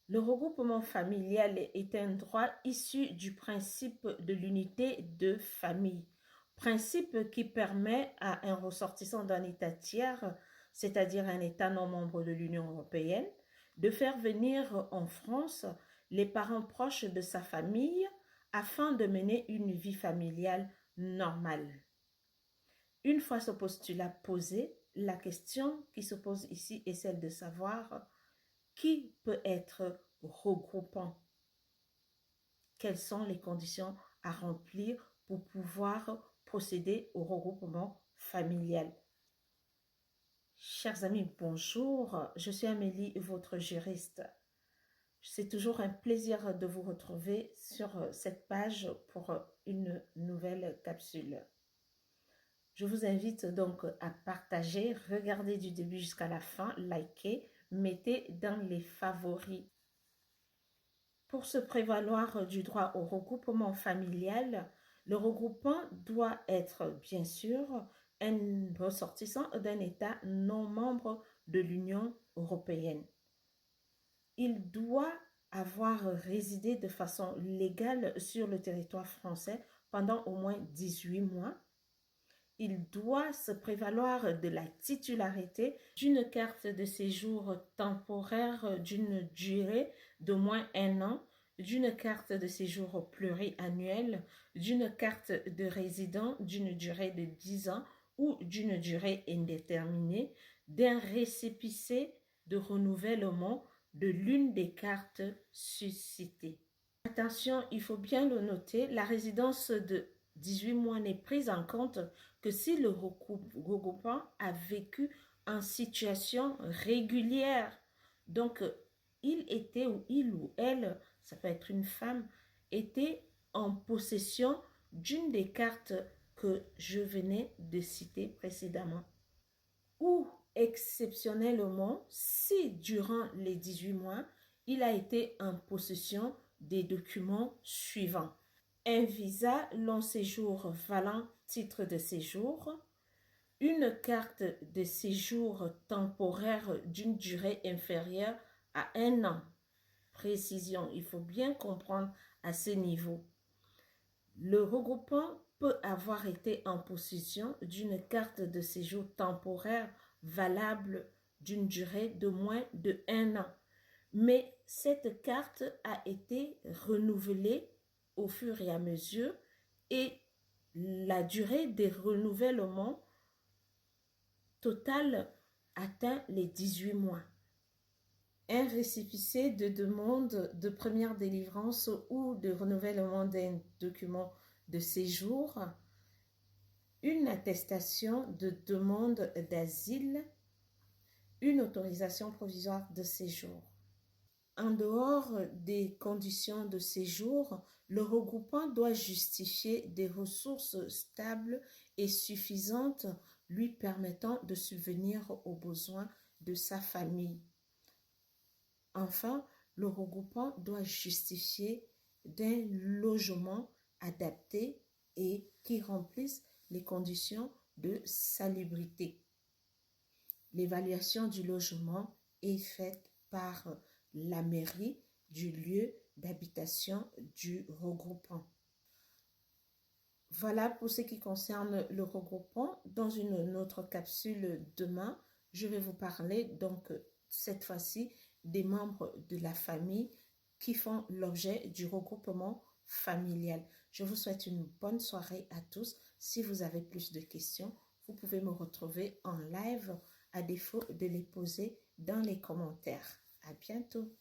Le regroupement familial est un droit issu du principe de l'unité de famille, principe qui permet à un ressortissant d'un État tiers, c'est-à-dire un État non membre de l'Union européenne, de faire venir en France les parents proches de sa famille afin de mener une vie familiale normale. Une fois ce postulat posé, la question qui se pose ici est celle de savoir qui peut être regroupant. Quelles sont les conditions à remplir pour pouvoir procéder au regroupement familial? Chers amis, bonjour, je suis Amélie, votre juriste. C'est toujours un plaisir de vous retrouver sur cette page pour une nouvelle capsule. Je vous invite donc à partager, regarder du début jusqu'à la fin, liker, mettez dans les favoris. Pour se prévaloir du droit au regroupement familial, le regroupant doit être, bien sûr, un ressortissant d'un État non membre de l'Union européenne. Il doit avoir résidé de façon légale sur le territoire français pendant au moins 18 mois. Il doit se prévaloir de la titularité d'une carte de séjour temporaire d'une durée d'au moins 1 an, d'une carte de séjour pluriannuelle, d'une carte de résident d'une durée de 10 ans ou d'une durée indéterminée, d'un récépissé de renouvellement de l'une des cartes suscitées. Attention, il faut bien le noter, la résidence de 18 mois n'est prise en compte que si le regroupant a vécu en situation régulière. Donc, il était ou il ou elle, ça peut être une femme, était en possession d'une des cartes que je venais de citer précédemment. Ou exceptionnellement, si durant les 18 mois, il a été en possession des documents suivants. Un visa long séjour valant titre de séjour, une carte de séjour temporaire d'une durée inférieure à 1 an. Précision, il faut bien comprendre à ce niveau. Le regroupant peut avoir été en possession d'une carte de séjour temporaire valable d'une durée de moins de 1 an. Mais cette carte a été renouvelée au fur et à mesure et la durée des renouvellements totale atteint les 18 mois. Un récépissé de demande de première délivrance ou de renouvellement d'un document de séjour, une attestation de demande d'asile, une autorisation provisoire de séjour. En dehors des conditions de séjour, le regroupant doit justifier des ressources stables et suffisantes lui permettant de subvenir aux besoins de sa famille. Enfin, le regroupant doit justifier d'un logement adapté et qui remplisse les conditions de salubrité. L'évaluation du logement est faite par la mairie du lieu d'habitation du regroupant. Voilà pour ce qui concerne le regroupant. Dans une autre capsule demain, je vais vous parler donc cette fois-ci des membres de la famille qui font l'objet du regroupement familial. Je vous souhaite une bonne soirée à tous. Si vous avez plus de questions, vous pouvez me retrouver en live à défaut de les poser dans les commentaires. À bientôt.